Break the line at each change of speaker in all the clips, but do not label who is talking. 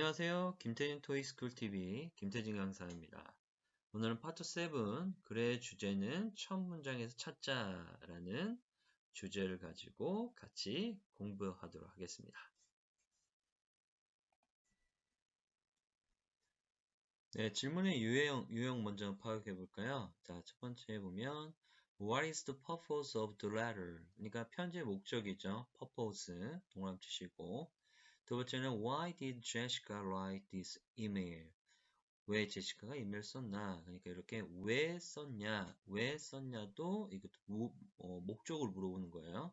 안녕하세요. 김태진 토익스쿨 TV 김태진 강사입니다. 오늘은 파트 7, 글의 주제는 첫 문장에서 찾자라는 주제를 가지고 같이 공부하도록 하겠습니다. 네, 질문의 유형 먼저 파악해 볼까요? 자, 첫 번째 보면 What is the purpose of the letter? 그러니까 편지의 목적이죠. purpose, 동그라미 치시고 두 번째는 Why did Jessica write this email? 왜 제시카가 이메일 썼나? 그러니까 이렇게 왜 썼냐? 왜 썼냐도 이것도 목적을 물어보는 거예요.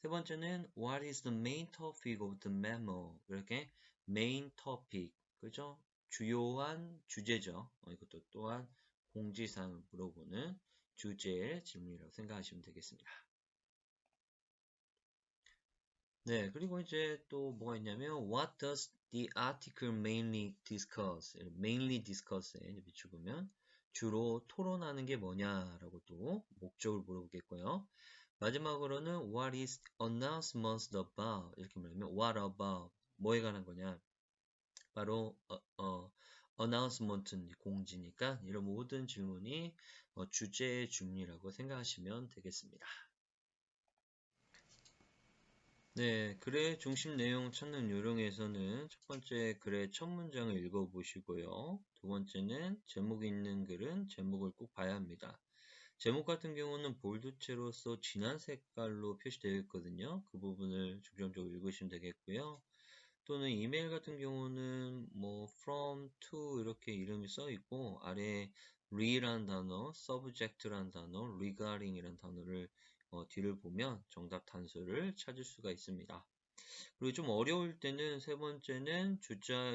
세 번째는 What is the main topic of the memo? 이렇게 main topic, 그죠? 주요한 주제죠. 이것도 또한 공지사항을 물어보는 주제의 질문이라고 생각하시면 되겠습니다. 네, 그리고 이제 또 뭐가 있냐면 What does the article mainly discuss? mainly discuss에 비추보면 주로 토론하는 게 뭐냐라고 또 목적을 물어보겠고요. 마지막으로는 What is announcement about? 이렇게 말하면 What about? 뭐에 관한 거냐? 바로 announcement 공지니까 이런 모든 질문이 주제의 질문이라고 생각하시면 되겠습니다. 네, 글의 중심 내용 찾는 요령에서는 첫 번째 글의 첫 문장을 읽어보시고요. 두 번째는 제목이 있는 글은 제목을 꼭 봐야 합니다. 제목 같은 경우는 볼드체로서 진한 색깔로 표시되어 있거든요. 그 부분을 중점적으로 읽으시면 되겠고요. 또는 이메일 같은 경우는 뭐 from to 이렇게 이름이 써 있고 아래에 re라는 단어, subject라는 단어, regarding이라는 단어를 뒤를 보면 정답 단서를 찾을 수가 있습니다. 그리고 좀 어려울 때는 세 번째는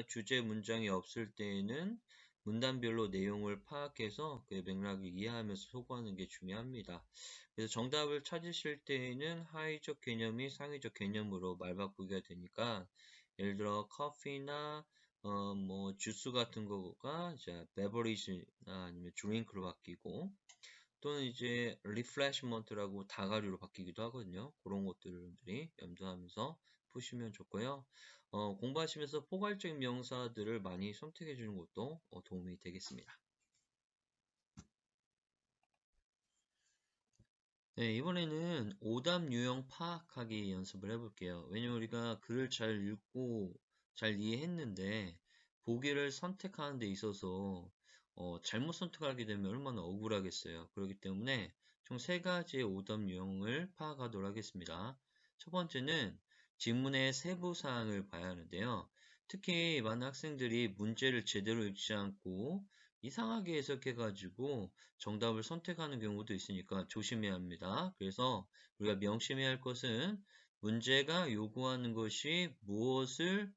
주제 문장이 없을 때에는 문단별로 내용을 파악해서 그 맥락을 이해하면서 소구하는 게 중요합니다. 그래서 정답을 찾으실 때에는 하위적 개념이 상위적 개념으로 말바꾸기가 되니까 예를 들어 커피나 뭐 주스 같은 거가 이제 베버리지나 아니면 드링크로 바뀌고 또는 이제 리프레시먼트라고 다가류로 바뀌기도 하거든요. 그런 것들이 염두하면서 푸시면 좋고요. 공부하시면서 포괄적인 명사들을 많이 선택해 주는 것도 도움이 되겠습니다. 네, 이번에는 오답 유형 파악하기 연습을 해볼게요. 왜냐면 우리가 글을 잘 읽고 잘 이해했는데 보기를 선택하는 데 있어서 잘못 선택하게 되면 얼마나 억울하겠어요. 그렇기 때문에 총 3가지의 오답 유형을 파악하도록 하겠습니다. 첫 번째는 지문의 세부 사항을 봐야 하는데요. 특히 많은 학생들이 문제를 제대로 읽지 않고 이상하게 해석해가지고 정답을 선택하는 경우도 있으니까 조심해야 합니다. 그래서 우리가 명심해야 할 것은 문제가 요구하는 것이 무엇을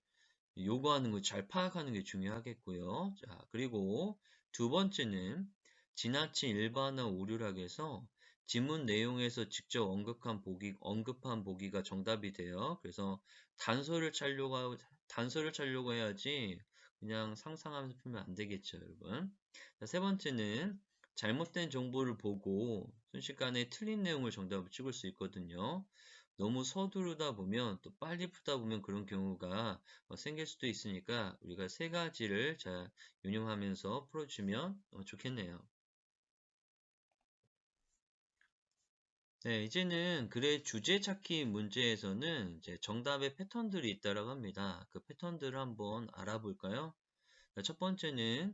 요구하는 걸 잘 파악하는 게 중요하겠고요. 자, 그리고 두 번째는 지나친 일반화 오류락에서 지문 내용에서 직접 언급한 보기가 정답이 돼요. 그래서 단서를 찾려고 해야지 그냥 상상하면서 풀면 안 되겠죠, 여러분. 자, 세 번째는 잘못된 정보를 보고 순식간에 틀린 내용을 정답을 찍을 수 있거든요. 너무 서두르다 보면 또 빨리 풀다 보면 그런 경우가 생길 수도 있으니까 우리가 3가지를 잘运用하면서 풀어주면 좋겠네요. 네, 이제는 글의 주제 찾기 문제에서는 이제 정답의 패턴들이 있다고 합니다. 그 패턴들을 한번 알아볼까요? 첫 번째는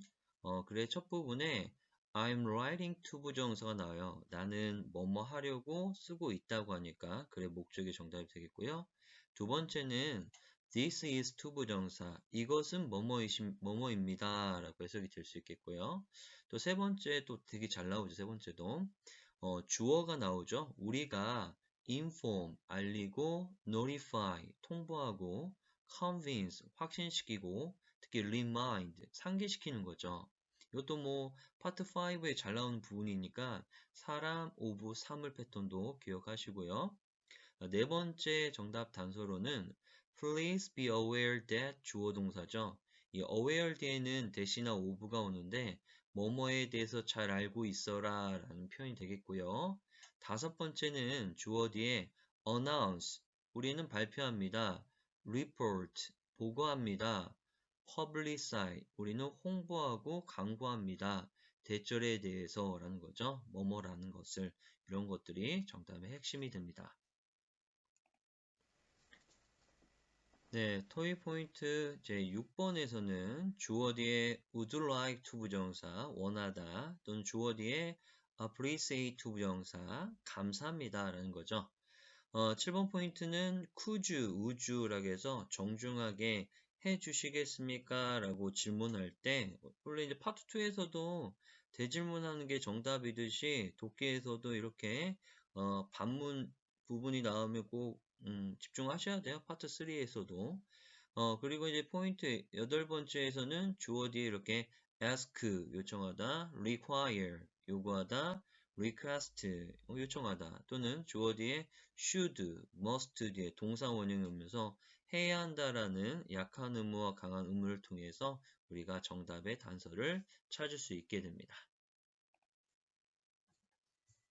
글의 첫 부분에 I'm writing to 부정사가 나와요. 나는 뭐뭐 하려고 쓰고 있다고 하니까 글의 목적이 정답이 되겠고요. 두 번째는 This is to 부정사. 이것은 뭐뭐입니다. 라고 해석이 될 수 있겠고요. 또 세 번째 또 되게 잘 나오죠. 세 번째도. 주어가 나오죠. 우리가 inform, 알리고, notify, 통보하고, convince, 확신시키고, 특히 remind, 상기시키는 거죠. 이것도 뭐 파트 5에 잘 나오는 부분이니까 사람, 오브, 사물 패턴도 기억하시고요. 네 번째 정답 단서로는 Please be aware that 주어 동사죠. 이 aware 뒤에는 대시나 ove가 오는데 뭐뭐에 대해서 잘 알고 있어라 라는 표현이 되겠고요. 다섯 번째는 주어 뒤에 announce 우리는 발표합니다. report 보고합니다. publicize, 우리는 홍보하고 광고합니다. 대절에 대해서 라는 거죠. 뭐뭐라는 것을. 이런 것들이 정답의 핵심이 됩니다. 네, 토익 포인트 제6번에서는 주어 뒤에 would like to 부정사, 원하다, 또는 주어 뒤에 appreciate to 부정사, 감사합니다 라는 거죠. 7번 포인트는 could you, would you라고 해서 정중하게 해 주시겠습니까? 라고 질문할 때, 원래 이제 파트 2에서도 대질문하는 게 정답이듯이 독해에서도 이렇게 반문 부분이 나오면 꼭 집중하셔야 돼요. 파트 3에서도. 그리고 이제 포인트 8번째에서는 주어 뒤에 이렇게 ask, 요청하다, require, 요구하다, request, 요청하다, 또는 주어 뒤에 should, must 뒤에 동사 원형이 오면서 해야 한다라는 약한 의무와 강한 의무를 통해서 우리가 정답의 단서를 찾을 수 있게 됩니다.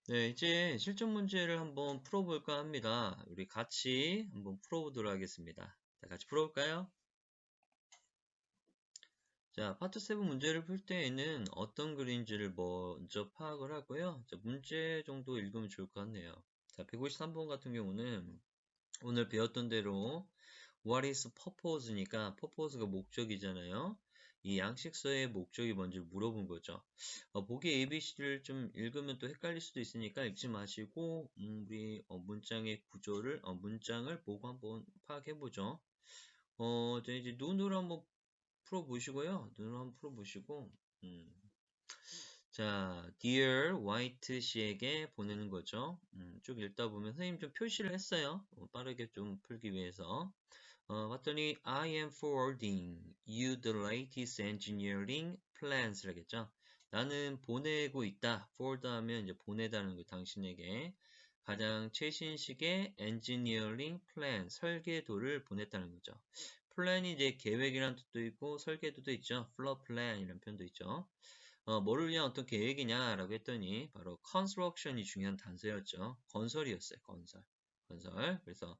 네, 이제 실전 문제를 한번 풀어볼까 합니다. 우리 같이 한번 풀어보도록 하겠습니다. 자, 같이 풀어볼까요? 자, 파트 7 문제를 풀 때에는 어떤 글인지를 먼저 파악을 하고요. 자, 문제 정도 읽으면 좋을 것 같네요. 자, 153번 같은 경우는 오늘 배웠던 대로 What is purpose니까 purpose가 목적이잖아요. 이 양식서의 목적이 뭔지 물어본 거죠. 보기 ABC를 좀 읽으면 또 헷갈릴 수도 있으니까 읽지 마시고 우리 문장의 구조를 문장을 보고 한번 파악해 보죠. 이제 눈으로 한번 풀어보시고요. 눈으로 한번 풀어보시고 자, Dear White 씨에게 보내는 거죠. 쭉 읽다 보면 선생님 좀 표시를 했어요. 빠르게 좀 풀기 위해서. 봤더니 I am forwarding you the latest engineering plans 라겠죠. 나는 보내고 있다. forward 하면 이제 보내다는 거 당신에게 가장 최신식의 engineering plan 설계도를 보냈다는 거죠. 플랜이 이제 계획이라는 뜻도 있고 설계도도 있죠. floor plan 이런 표현도 있죠. 뭐를 위한 어떤 계획이냐라고 했더니 바로 construction이 중요한 단서였죠. 건설이었어요. 건설. 그래서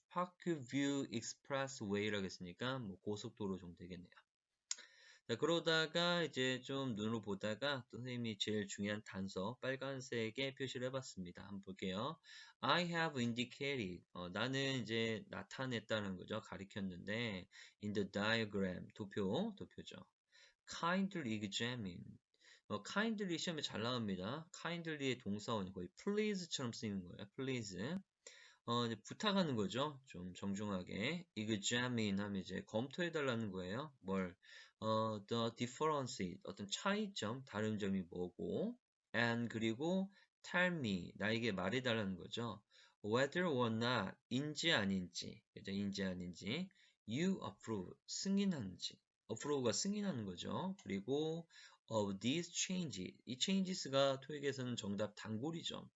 Parkview Expressway라고 했으니까 뭐 고속도로 정도 되겠네요. 자, 그러다가 이제 좀 눈으로 보다가 또 선생님이 제일 중요한 단서 빨간색에 표시를 해봤습니다. 한번 볼게요. I have indicated. 나는 이제 나타냈다는 거죠. 가리켰는데 in the diagram 도표죠. kindly examine. kindly 시험에 잘 나옵니다. kindly의 동사원이 거의 please처럼 쓰이는 거예요. please. 이제 부탁하는 거죠. 좀 정중하게. examine 하면 이제 검토해달라는 거예요. 뭘? the difference, 어떤 차이점, 다른 점이 뭐고, and 그리고 tell me, 나에게 말해달라는 거죠. whether or not, 인지 아닌지, 그죠? 인지 아닌지, you approve, 승인하는지, approve가 승인하는 거죠. 그리고 of these changes, 이 changes가 토익에서는 정답 단골이죠.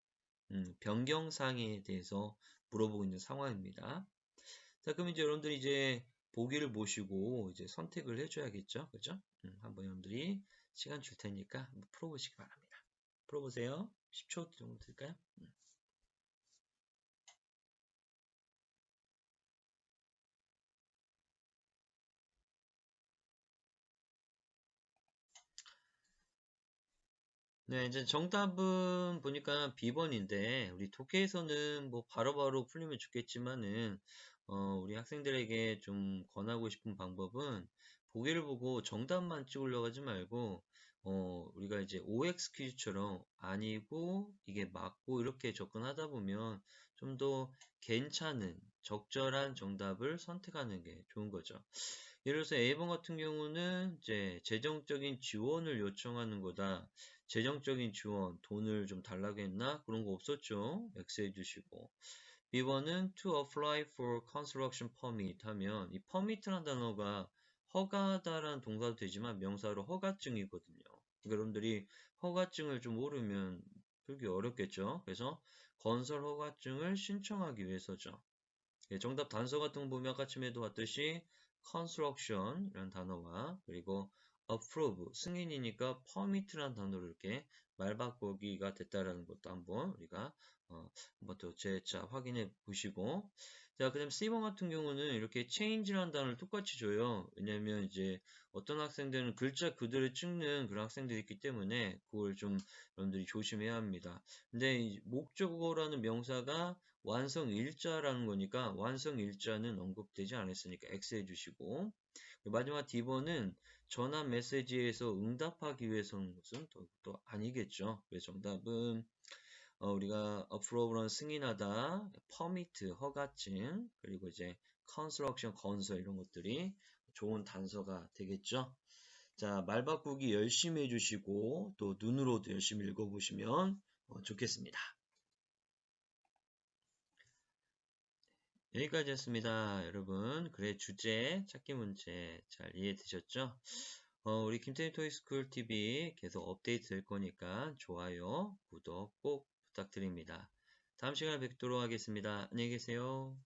변경사항에 대해서 물어보고 있는 상황입니다. 자, 그럼 이제 여러분들이 이제 보기를 보시고 이제 선택을 해줘야겠죠. 그죠? 한번 여러분들이 시간 줄 테니까 한번 풀어보시기 바랍니다. 풀어보세요. 10초 정도 될까요? 네, 이제 정답은 보니까 B번인데, 우리 독해에서는 뭐 바로바로 풀리면 좋겠지만은, 우리 학생들에게 좀 권하고 싶은 방법은 보기를 보고 정답만 찍으려고 하지 말고, 우리가 이제 OX 퀴즈처럼 아니고 이게 맞고 이렇게 접근하다 보면 좀 더 괜찮은, 적절한 정답을 선택하는 게 좋은 거죠. 예를 들어서 A번 같은 경우는 이제 재정적인 지원을 요청하는 거다. 재정적인 지원, 돈을 좀 달라고 했나? 그런 거 없었죠. X 해주시고. B번은 to apply for construction permit 하면 이 permit라는 단어가 허가다라는 동사도 되지만 명사로 허가증이거든요. 그러니까 여러분들이 허가증을 좀 모르면 풀기 어렵겠죠. 그래서 건설 허가증을 신청하기 위해서죠. 정답 단서 같은 거 보면 아까 쯤에도 봤듯이 construction 이라는 단어와 그리고 approve 승인이니까 permit라는 단어를 이렇게 말 바꾸기가 됐다라는 것도 한번 우리가 한번 더 재차 확인해 보시고, 자, 그다음 C번 같은 경우는 이렇게 change라는 단어를 똑같이 줘요. 왜냐면 이제 어떤 학생들은 글자 그대로 찍는 그런 학생들이 있기 때문에 그걸 좀 여러분들이 조심해야 합니다. 근데 이 목적어라는 명사가 완성일자라는 거니까 완성일자는 언급되지 않았으니까 X 해주시고, 마지막 D번은 전환 메시지에서 응답하기 위해서는 것은 또 아니겠죠. 그래서 정답은 우리가 approve는 승인하다, permit 허가증, 그리고 이제 construction 건설 이런 것들이 좋은 단서가 되겠죠. 자, 말 바꾸기 열심히 해주시고 또 눈으로도 열심히 읽어보시면 좋겠습니다. 여기까지였습니다. 여러분, 그래 주제, 찾기 문제 잘 이해되셨죠? 우리 김태희 토이스쿨 TV 계속 업데이트 될 거니까 좋아요, 구독 꼭 부탁드립니다. 다음 시간에 뵙도록 하겠습니다. 안녕히 계세요.